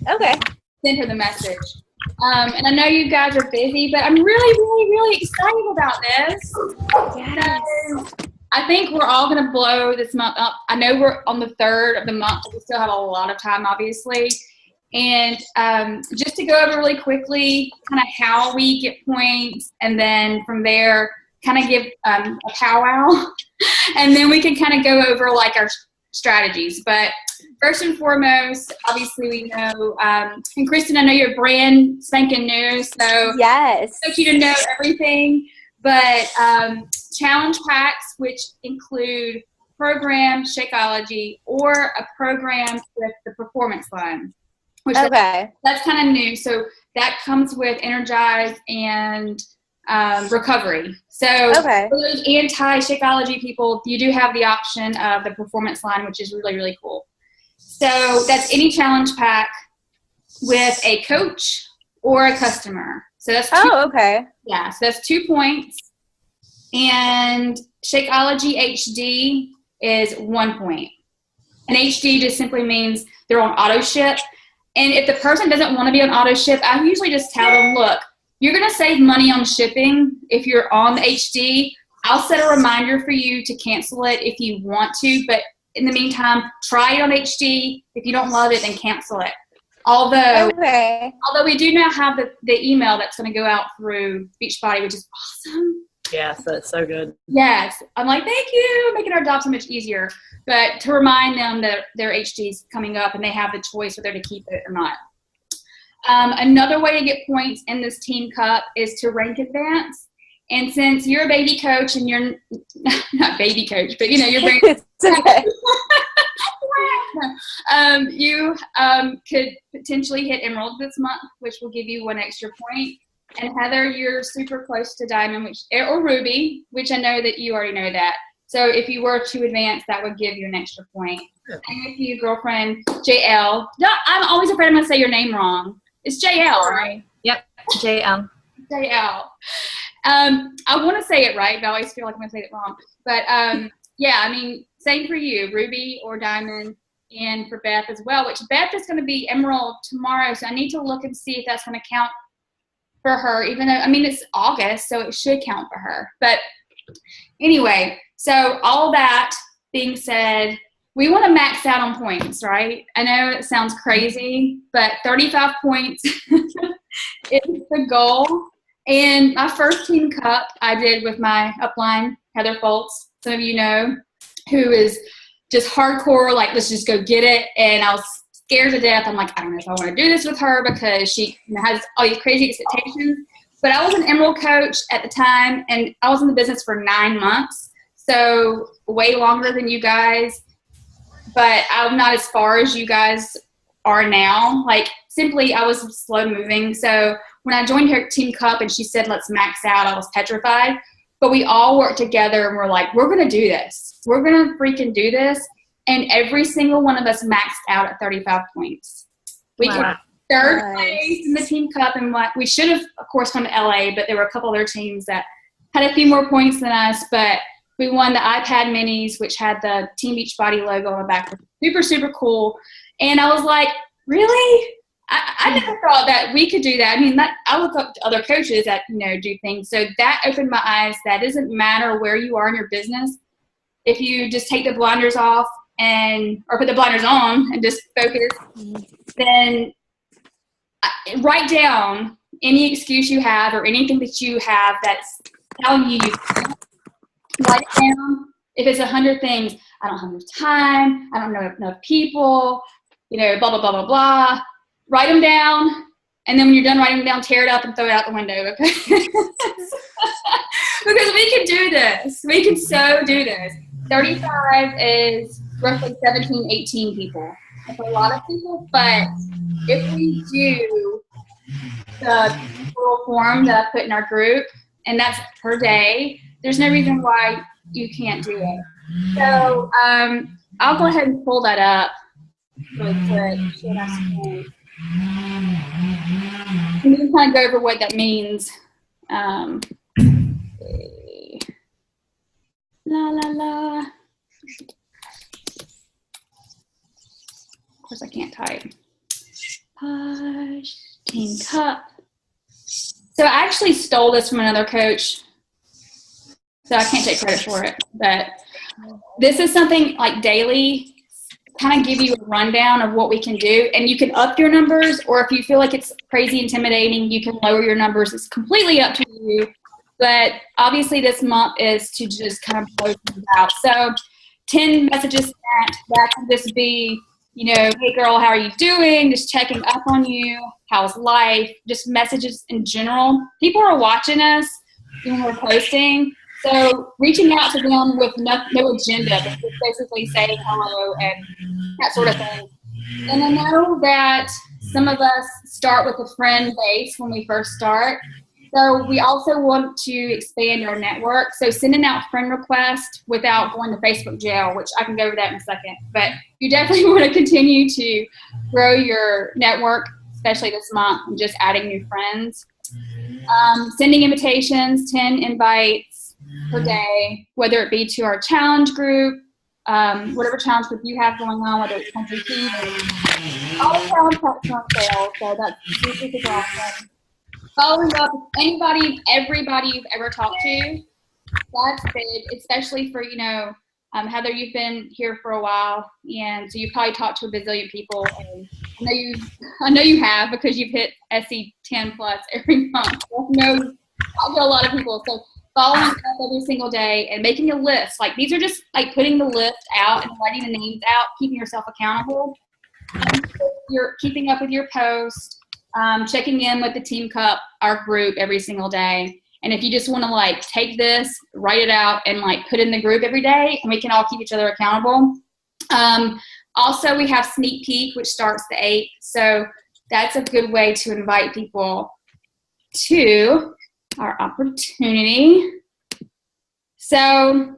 Okay. Send her the message. And I know you guys are busy, but I'm really, really, really excited about this. Yes. So I think we're all going to blow this month up. I know we're on the 3rd of the month, but we still have a lot of time, obviously. And just to go over really quickly kind of how we get points, and then from there kind of give a powwow, and then we can kind of go over like our strategies. But first and foremost, obviously we know, and Kristen, I know you're brand spanking new, so yes, I want you to know everything. But challenge packs, which include program Shakeology or a program with the performance line. Which okay. That's kind of new. So that comes with Energize and Recovery. So okay. for those anti-Shakeology people, you do have the option of the performance line, which is really, really cool. So that's any challenge pack with a coach or a customer. So that's okay. Yeah, so that's 2 points. And Shakeology HD is 1 point. And HD just simply means they're on auto ship. And if the person doesn't want to be on auto ship, I usually just tell them, look, you're going to save money on shipping if you're on the HD. I'll set a reminder for you to cancel it if you want to. But in the meantime, try it on HD. If you don't love it, then cancel it. Although we do now have the email that's going to go out through Beachbody, which is awesome. Yes, that's so good. Yes. I'm like, thank you, making our job so much easier. But to remind them that their HD is coming up and they have the choice whether to keep it or not. Another way to get points in this Team Cup is to rank advance. And since you're a baby coach and you're not baby coach, but you're very okay. You could potentially hit Emerald this month, which will give you 1 extra point. And Heather, you're super close to Diamond, or Ruby, which I know that you already know that. So if you were to advance, that would give you an extra point. Yeah. And if you, girlfriend, JL, I'm always afraid I'm going to say your name wrong. It's JL, right? Yep, JL. JL. I want to say it right, but I always feel like I'm going to say it wrong. But yeah, I mean, same for you, Ruby or Diamond, and for Beth as well, which Beth is going to be Emerald tomorrow. So I need to look and see if that's going to count for her, even though, I mean, it's August, so it should count for her. But anyway, so all that being said, we want to max out on points, right? I know it sounds crazy, but 35 points is the goal. And my first Team Cup I did with my upline, Heather Foltz, some of you know, who is just hardcore, like, let's just go get it. And I was scared to death. I'm like, I don't know if I want to do this with her because she has all these crazy expectations. But I was an Emerald coach at the time, and I was in the business for 9 months, so way longer than you guys. But I'm not as far as you guys are now. Like, simply, I was slow moving. So when I joined her Team Cup and she said, let's max out, I was petrified. But we all worked together and we're like, we're going to do this. We're going to freaking do this. And every single one of us maxed out at 35 points. We got third place in the Team Cup, and we should have, of course, gone to LA, but there were a couple other teams that had a few more points than us. But we won the iPad minis, which had the Team Beachbody logo on the back. Super, super cool. And I was like, really? I never thought that we could do that. I mean, I look up to other coaches that, do things. So that opened my eyes. That doesn't matter where you are in your business. If you just take the blinders off or put the blinders on and just focus, then write down any excuse you have or anything that you have that's telling you can't. Write it down. If it's 100 things, I don't have enough time, I don't know enough people, blah, blah, blah, blah, blah. Write them down, and then when you're done writing them down, tear it up and throw it out the window, okay? Because we can do this. We can so do this. 35 is roughly 17, 18 people. That's a lot of people, but if we do the little form that I put in our group, and that's per day, there's no reason why you can't do it. So I'll go ahead and pull that up really quick. And we can kind of go over what that means. La, la, la. Of course, I can't type. Push, Team Cup. So I actually stole this from another coach, so I can't take credit for it. But this is something like daily, kind of give you a rundown of what we can do. And you can up your numbers, or if you feel like it's crazy intimidating, you can lower your numbers. It's completely up to you. But obviously this month is to just kind of blow things out. So 10 messages sent, that can just be, you know, hey girl, how are you doing? Just checking up on you. How's life? Just messages in general. People are watching us when we're posting. So reaching out to them with no agenda, but just basically saying hello and that sort of thing. And I know that some of us start with a friend base when we first start. So we also want to expand our network. So sending out friend requests without going to Facebook jail, which I can go over that in a second. But you definitely want to continue to grow your network, especially this month, and just adding new friends. Sending invitations, 10 invites per day, whether it be to our challenge group, whatever challenge group you have going on, whether it's Country TV. All the challenge packs are on sale, so that's super awesome. Following up with anybody, everybody you've ever talked to, that's big, especially for, you know, Heather, you've been here for a while, and so you've probably talked to a bazillion people, and I know you have, because you've hit SE 10 plus every month. I know talk to a lot of people, so following up every single day and making a list. Like, these are just like putting the list out and writing the names out, keeping yourself accountable. You're keeping up with your post. Checking in with the Team Cup, our group, every single day. And if you just want to like take this, write it out, and like put in the group every day, and we can all keep each other accountable. Also, we have Sneak Peek, which starts the 8th. So that's a good way to invite people to our opportunity. So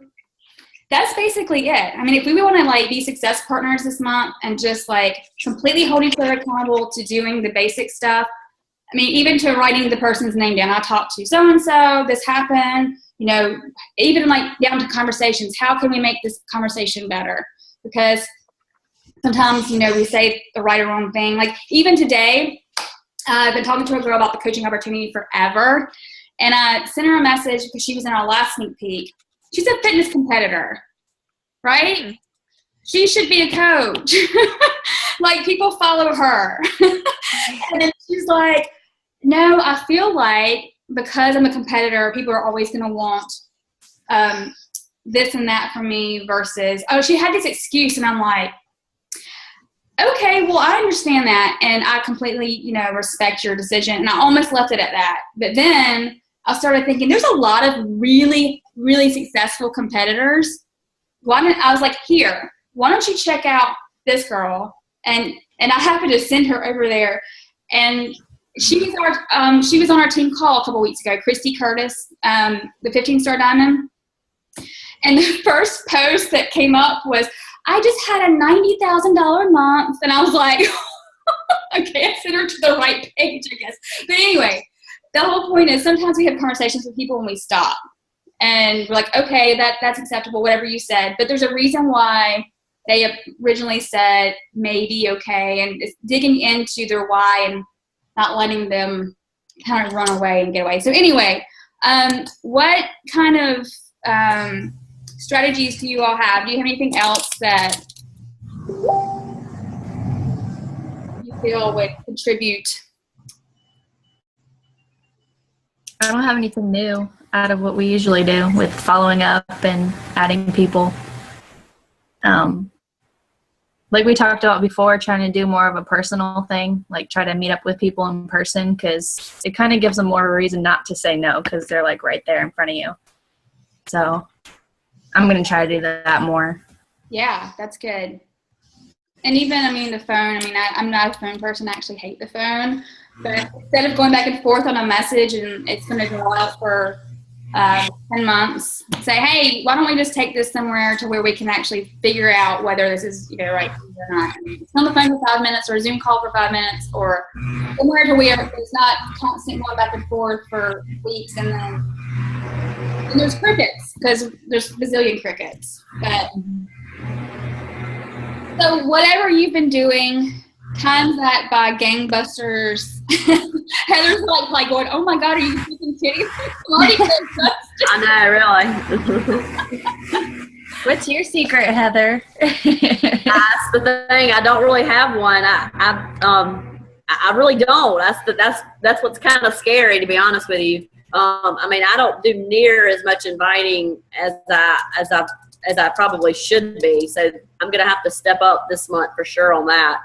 that's basically it. I mean, if we want to like be success partners this month and just like completely hold each other accountable to doing the basic stuff. I mean, even to writing the person's name down. I talked to so-and-so, this happened, you know, even like down to conversations. How can we make this conversation better? Because sometimes, you know, we say the right or wrong thing. Like even today, I've been talking to a girl about the coaching opportunity forever. And I sent her a message because she was in our last sneak peek. She's a fitness competitor, right? Mm-hmm. She should be a coach. Like, people follow her. And then she's like, no, I feel like because I'm a competitor, people are always going to want this and that from me versus, oh, she had this excuse. And I'm like, okay, well, I understand that. And I completely, you know, respect your decision. And I almost left it at that. But then I started thinking there's a lot of really, really successful competitors. I was like, here, why don't you check out this girl? And I happened to send her over there. And she was on our team call a couple weeks ago, Christy Curtis, the 15-star diamond. And the first post that came up was, I just had a $90,000 month. And I was like, okay, I sent her to the right page, I guess. But anyway, the whole point is sometimes we have conversations with people when we stop. And we're like, okay, that's acceptable, whatever you said. But there's a reason why they originally said maybe okay, and it's digging into their why and not letting them kind of run away and get away. So anyway, what kind of strategies do you all have? Do you have anything else that you feel would contribute? I don't have anything new out of what we usually do with following up and adding people. Like we talked about before, trying to do more of a personal thing, like try to meet up with people in person, because it kind of gives them more of a reason not to say no, because they're like right there in front of you. So I'm going to try to do that more. Yeah, that's good. And even, I mean, the phone, I mean, I'm not a phone person. I actually hate the phone. But instead of going back and forth on a message and it's going to go out for 10 months, say, hey, why don't we just take this somewhere to where we can actually figure out whether this is, you know, right or not. I mean, it's on the phone for 5 minutes or a Zoom call for 5 minutes or somewhere to where it's not constant going back and forth for weeks. And then there's crickets, because there's a bazillion crickets. But so whatever you've been doing times that by gangbusters. Heather's like going, oh my God, are you freaking kidding me? I know, really. What's your secret, Heather? That's the thing. I don't really have one. I really don't. That's what's kind of scary, to be honest with you. I mean, I don't do near as much inviting as I probably should be. So I'm gonna have to step up this month for sure on that.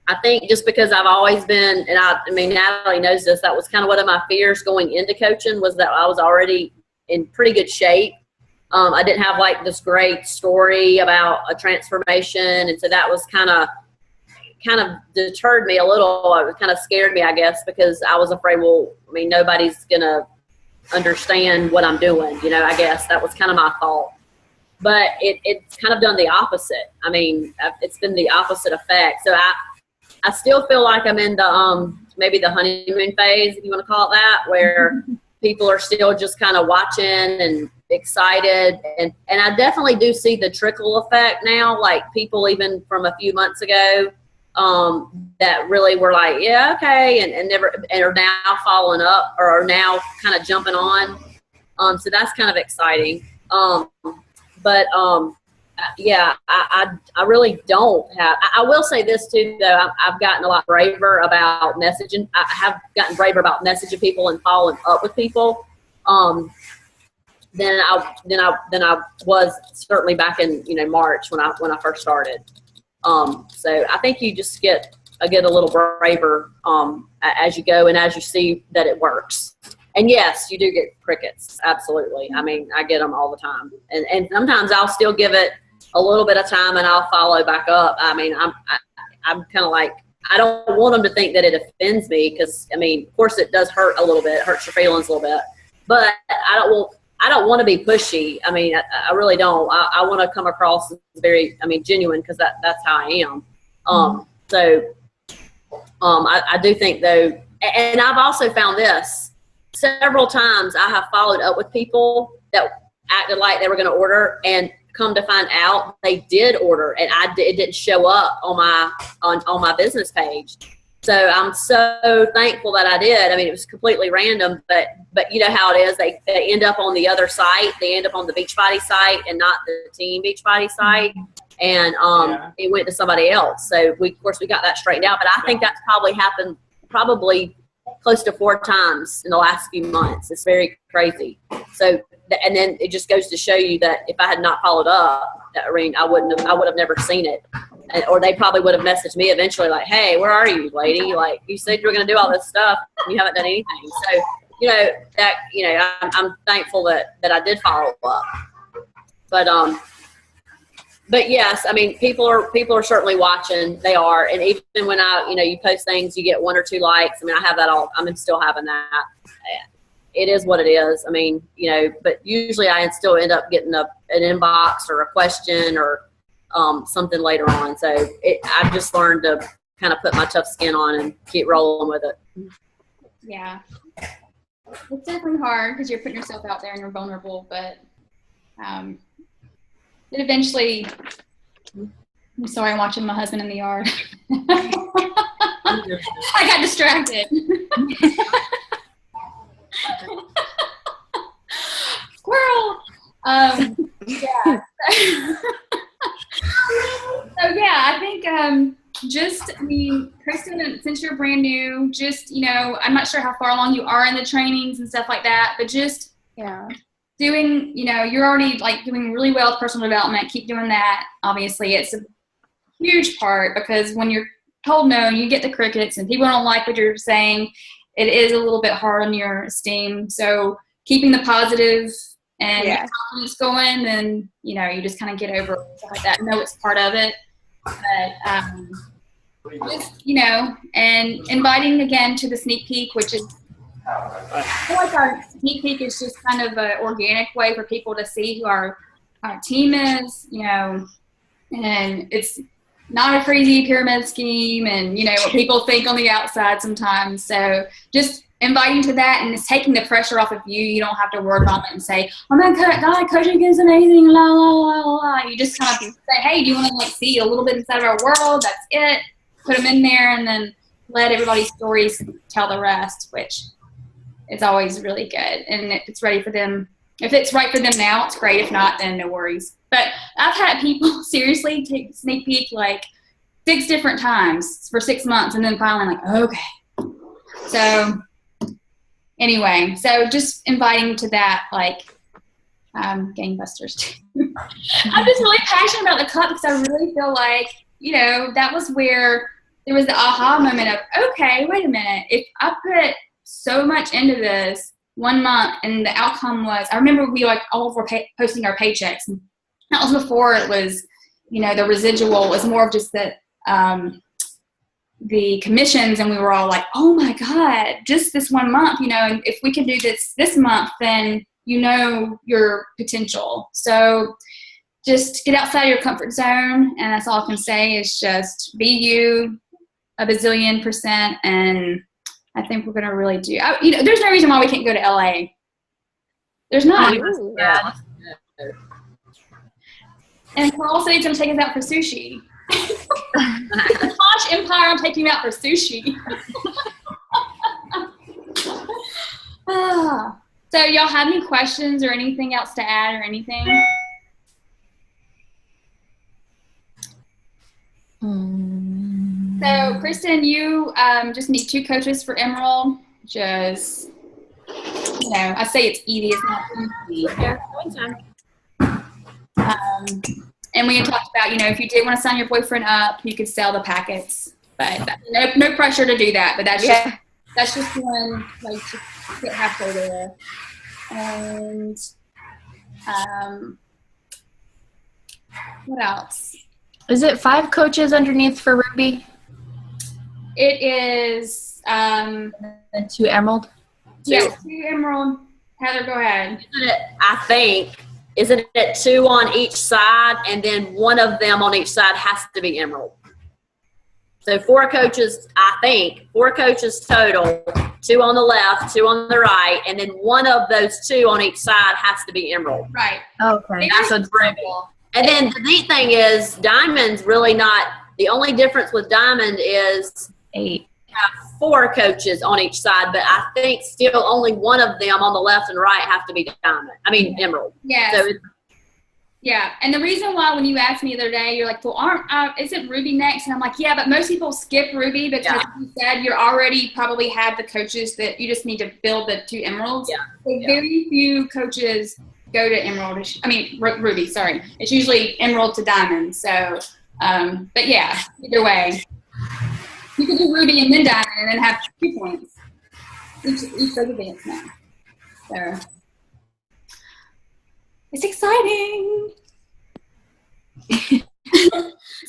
I think just because I've always been, and I mean, Natalie knows this, that was kind of one of my fears going into coaching, was that I was already in pretty good shape. I didn't have like this great story about a transformation. And so that was kind of deterred me a little. It kind of scared me, I guess, because I was afraid, well, I mean, nobody's going to understand what I'm doing. You know, I guess that was kind of my thought. But it's kind of done the opposite. I mean, it's been the opposite effect. So I still feel like I'm in the maybe the honeymoon phase, if you want to call it that, where people are still just kind of watching and excited. And I definitely do see the trickle effect now, like people even from a few months ago that really were like, yeah, okay, and are now following up or are now kind of jumping on. So that's kind of exciting. Yeah, I really don't have. I will say this too, though. I've gotten a lot braver about messaging. I have gotten braver about messaging people and following up with people than I was certainly back in March when I first started. So I think you just get a little braver as you go and as you see that it works. And yes, you do get crickets. Absolutely. I mean, I get them all the time. And sometimes I'll still give it a little bit of time and I'll follow back up. I mean, I'm kind of like, I don't want them to think that it offends me because, I mean, of course it does hurt a little bit. It hurts your feelings a little bit. But I don't want to be pushy. I mean, I really don't. I want to come across as very, genuine because that's how I am. I do think, though, and I've also found this. Several times I have followed up with people that acted like they were going to order and come to find out they did order and it didn't show up on my business page. So I'm so thankful that I did. I mean, it was completely random, but you know how it is. They end up on the other site. They end up on the Beachbody site and not the Team Beachbody site. And it went to somebody else. So we got that straightened out. But I think that's probably happened close to 4 times in the last few months. It's very crazy. So, and then it just goes to show you that if I had not followed up, I would have never seen it. Or they probably would have messaged me eventually like, hey, where are you, lady? Like, you said you were going to do all this stuff and you haven't done anything. So, I'm thankful that I did follow up. But yes, I mean, people are certainly watching. They are. And even when you post things, you get 1 or 2 likes. I mean, I have that all. I'm still having that. It is what it is. I mean, but usually I still end up getting an inbox or a question or something later on. So I've just learned to kind of put my tough skin on and keep rolling with it. Yeah. It's definitely hard because you're putting yourself out there and you're vulnerable, but it eventually, I'm sorry, I'm watching my husband in the yard. I got distracted. Squirrel. Yeah. So yeah, I think Kristen, since you're brand new, I'm not sure how far along you are in the trainings and stuff like that, but just doing, you're already like doing really well with personal development. Keep doing that. Obviously, it's a huge part because when you're told no, you get the crickets and people don't like what you're saying. It is a little bit hard on your esteem. So keeping the positive and confidence going, then you just kind of get over it, stuff like that. Know it's part of it, but just and inviting again to the sneak peek, which is I feel like our sneak peek is just kind of an organic way for people to see who our team is, and it's not a crazy pyramid scheme and what people think on the outside sometimes. So just inviting to that, and it's taking the pressure off of you. You don't have to work on it and say, oh my God, coaching is amazing, la, la, la, la. You just kind of say, hey, do you want to see a little bit inside of our world? That's it. put them in there and then let everybody's stories tell the rest, which is always really good. And if it's ready for them, if it's right for them now, it's great. If not, then no worries. But I've had people seriously take sneak peek like 6 different times for 6 months, and then finally like, okay. So anyway, so just inviting to that, like, gangbusters too. I'm just really passionate about the cup because I really feel like, you know, that was where there was the aha moment of, okay, wait a minute. If I put so much into this 1 month and the outcome was, I remember we like all were posting our paychecks. And that was before it was, you know, the residual was more of just the commissions, and we were all like, oh my God, just this 1 month, you know, and if we can do this month, then you know your potential. So just get outside your comfort zone, and that's all I can say is just be you a bazillion %, and I think we're going to really do, you know, there's no reason why we can't go to LA. There's not. Ooh. Yeah. And Carl said he's going to take us out for sushi. The Posh Empire, I'm taking you out for sushi. So y'all have any questions or anything else to add or anything? So Kristen, you just need 2 coaches for Emerald. Just, you know, I say it's easy. It's not easy. And we had talked about, you know, if you did want to sign your boyfriend up, you could sell the packets. But no pressure to do that. But that's just one, like, to get halfway there. And what else? Is it 5 coaches underneath for Ruby? It is And 2 Emerald? yes, 2 Emerald. Heather, go ahead. Isn't it 2 on each side, and then one of them on each side has to be Emerald? So 4 coaches, I think, 4 coaches total, 2 on the left, 2 on the right, and then one of those 2 on each side has to be Emerald. Right. Okay. So it's Ruby. And then the neat thing is Diamond's really not, the only difference with Diamond is 8. have 4 coaches on each side, but I think still only one of them on the left and right have to be Emerald. Yes. So Yeah, and the reason why when you asked me the other day, you're like, well, isn't Ruby next? And I'm like, yeah, but most people skip Ruby because you said you already probably have the coaches that you just need to build the 2 Emeralds. Yeah. So very few coaches go to Emerald. Ruby, sorry. It's usually Emerald to Diamond. So, but yeah, either way. You could do Ruby and then Diamond and then have 2 points. Each of advance now. So. It's exciting. So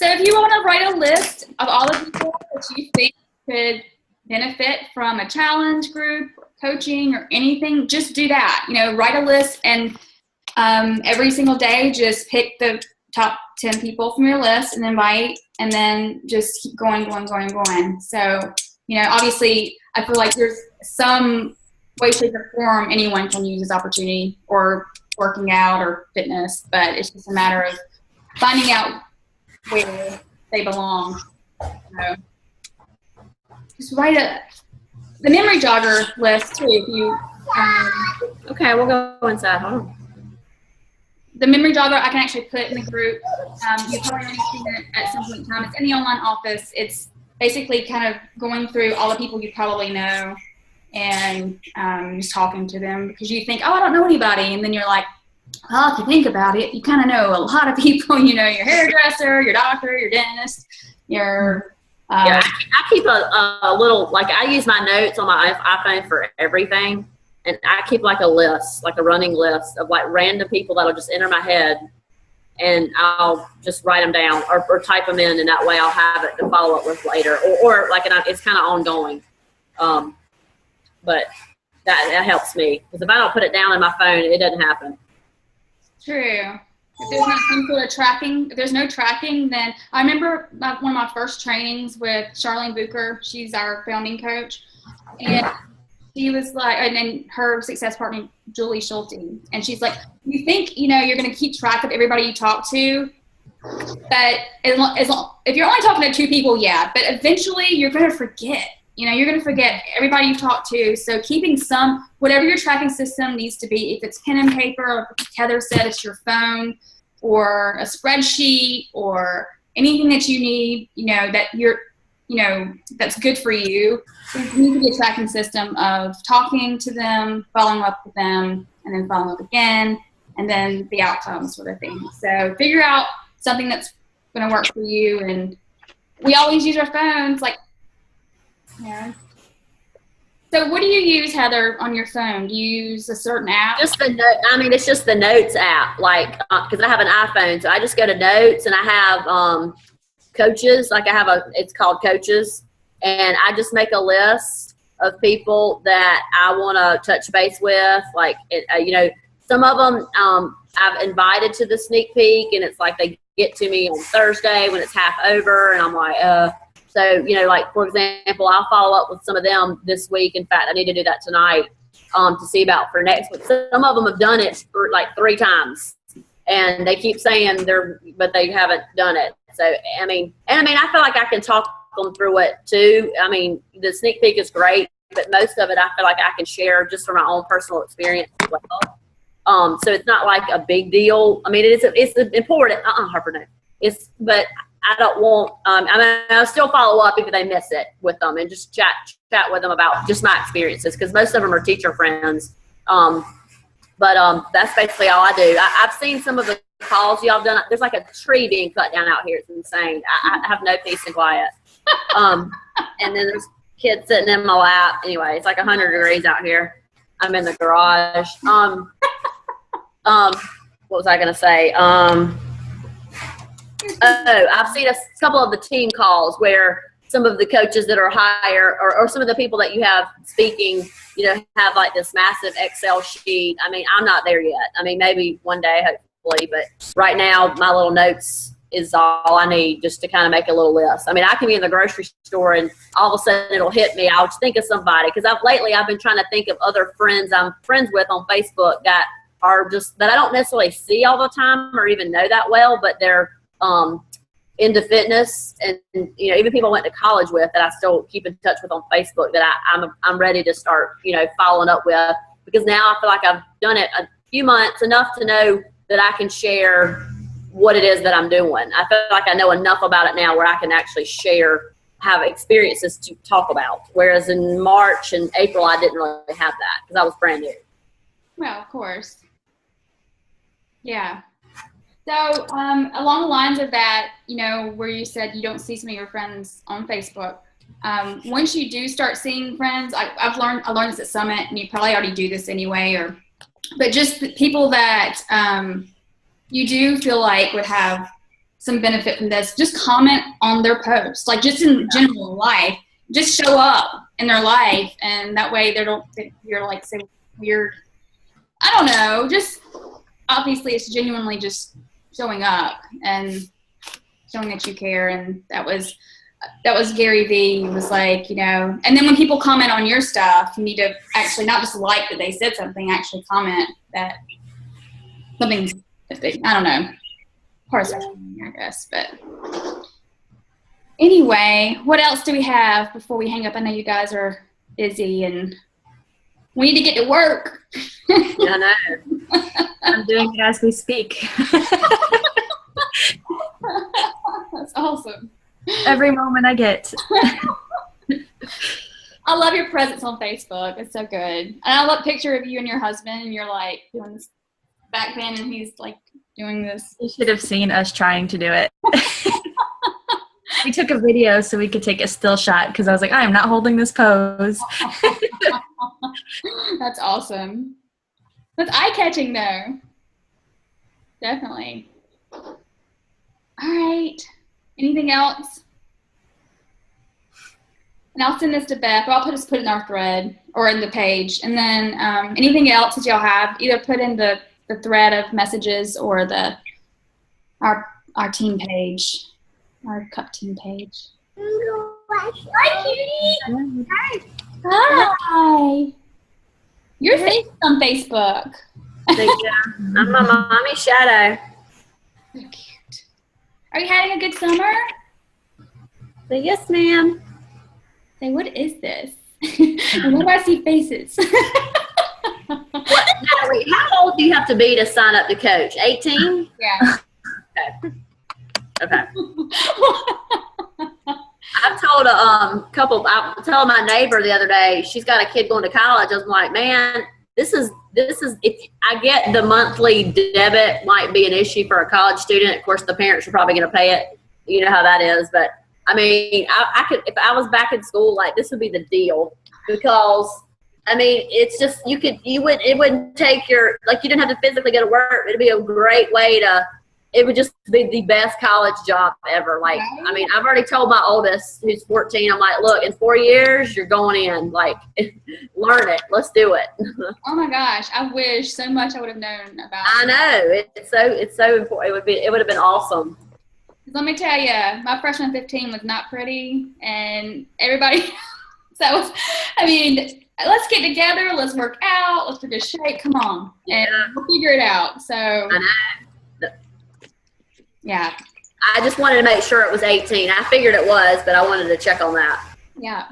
if you want to write a list of all the people that you think could benefit from a challenge group, coaching, or anything, just do that. You know, write a list, and every single day just pick the top 10 people from your list and invite, and then just keep going. So, you know, obviously I feel like there's some way, shape, or form anyone can use this opportunity, or working out or fitness, but it's just a matter of finding out where they belong. So just write the memory jogger list too. If you okay, we'll go inside. Hold on. The memory jogger I can actually put in the group. You probably need to see it at some point in time. It's in the online office. It's basically kind of going through all the people you probably know and just talking to them, because you think, oh, I don't know anybody. And then you're like, well, if you think about it, you kind of know a lot of people. You know, your hairdresser, your doctor, your dentist, your... I keep a little, like, I use my notes on my iPhone for everything. And I keep like a list, like a running list of like random people that'll just enter my head, and I'll just write them down or type them in, and that way I'll have it to follow up with later. Or like it's kind of ongoing. But that helps me, because if I don't put it down in my phone, it doesn't happen. True. If there's not some sort of tracking, if there's no tracking, then I remember one of my first trainings with Charlene Bucher. She's our founding coach, and she was like, and then her success partner, Julie Schulte, and she's like, you think, you know, you're going to keep track of everybody you talk to? But if you're only talking to 2 people, yeah. But eventually, you're going to forget. You know, you're going to forget everybody you've talked to. So keeping whatever your tracking system needs to be, if it's pen and paper, or Heather said it's your phone, or a spreadsheet, or anything that you need, that's good for you. You need to be a tracking system of talking to them, following up with them, and then following up again, and then the outcome sort of thing. So figure out something that's going to work for you. And we always use our phones, yeah. So what do you use, Heather, on your phone? Do you use a certain app? It's just the Notes app, because I have an iPhone, so I just go to Notes, and I have Coaches, it's called Coaches, and I just make a list of people that I want to touch base with. Some of them I've invited to the sneak peek, and it's like they get to me on Thursday when it's half over, and I'm like, So, for example, I'll follow up with some of them this week. In fact, I need to do that tonight to see about for next week. Some of them have done it for 3 times, and they keep saying but they haven't done it. So, I feel like I can talk them through it too. The sneak peek is great, but most of it I feel like I can share just from my own personal experience as well. So it's not like a big deal. It's important. Harper, no. But I don't want, I'll still follow up if they miss it with them and just chat with them about just my experiences, because most of them are teacher friends. But that's basically all I do. I've seen some of the calls y'all have done. There's like a tree being cut down out here. It's insane. I have no peace and quiet. And then there's kids sitting in my lap. Anyway, it's like 100 degrees out here. I'm in the garage. What was I going to say? I've seen a couple of the team calls where some of the coaches that are higher, or some of the people that you have speaking, have like this massive Excel sheet. I'm not there yet. Maybe one day, hopefully, but right now my little notes is all I need just to kind of make a little list. I can be in the grocery store and all of a sudden it'll hit me. I'll just think of somebody, because I've been trying to think of other friends I'm friends with on Facebook that are just, that I don't necessarily see all the time or even know that well, but they're into fitness, and even people I went to college with that I still keep in touch with on Facebook that I'm ready to start following up with, because now I feel like I've done it a few months, enough to know that I can share what it is that I'm doing. I feel like I know enough about it now where I can actually have experiences to talk about, whereas in March and April I didn't really have that because I was brand new. Well, of course. Yeah. So along the lines of that, where you said you don't see some of your friends on Facebook, once you do start seeing friends, I learned this at Summit, and you probably already do this anyway, but just the people that you do feel like would have some benefit from this, just comment on their posts, like just in general life, just show up in their life, and that way they don't think you're like so weird. I don't know, just obviously it's genuinely just showing up and showing that you care. And that was Gary Vee. He was like, and then when people comment on your stuff, you need to actually not just like that they said something, actually comment that something, I don't know, part of social media, I guess. But anyway, what else do we have before we hang up? I know you guys are busy and we need to get to work. I know. I'm doing it as we speak. That's awesome. Every moment I get. I love your presence on Facebook. It's so good. And I love a picture of you and your husband, and you're like doing this back then, and he's like doing this. You should have seen us trying to do it. We took a video so we could take a still shot, because I was like, I am not holding this pose. That's awesome. That's eye-catching, though. Definitely. All right. Anything else? And I'll send this to Beth. Or I'll put it in our thread or in the page. And then anything else that y'all have, either put in the thread of messages or our team page, our cup team page. Hi, cutie. Hi. You're famous on Facebook. I'm my mommy shadow. So cute. Are you having a good summer? But yes, ma'am. Say, what is this? And what do I see faces? What, Natalie, how old do you have to be to sign up to coach? 18? Yeah. Okay. I've told a couple. I was telling my neighbor the other day. She's got a kid going to college. I was like, man, this is. If I get the monthly debit might be an issue for a college student. Of course, the parents are probably going to pay it. You know how that is. But I mean, I could, if I was back in school, like this would be the deal, because I mean, it's just it wouldn't take your, like, you didn't have to physically go to work. It'd be a great way to. It would just be the best college job ever. Like, I mean, I've already told my oldest, who's 14, I'm like, look, in 4 years, you're going in. Like, learn it. Let's do it. Oh my gosh, I wish so much I would have known about. I know. It's so important. It would have been awesome. Let me tell you, my freshman 15 was not pretty, and everybody. So, I mean, let's get together. Let's work out. Let's figure shape. Come on, and we'll figure it out. So. I know. Yeah. I just wanted to make sure it was 18. I figured it was, but I wanted to check on that. Yeah.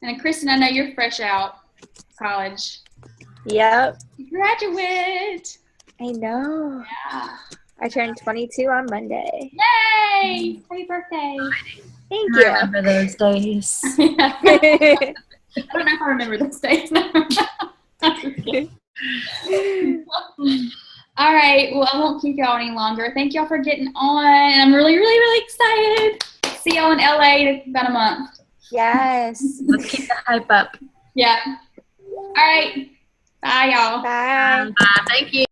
And Kristen, I know you're fresh out college. Yep. Graduate. I know. Yeah. I turned 22 on Monday. Yay! Happy birthday. Thank I you. remember those days. I don't know if I remember those days. All right. Well, I won't keep y'all any longer. Thank y'all for getting on. And I'm really, really, really excited. See y'all in LA in about a month. Yes. Let's keep the hype up. Yeah. All right. Bye, y'all. Bye. Thank you.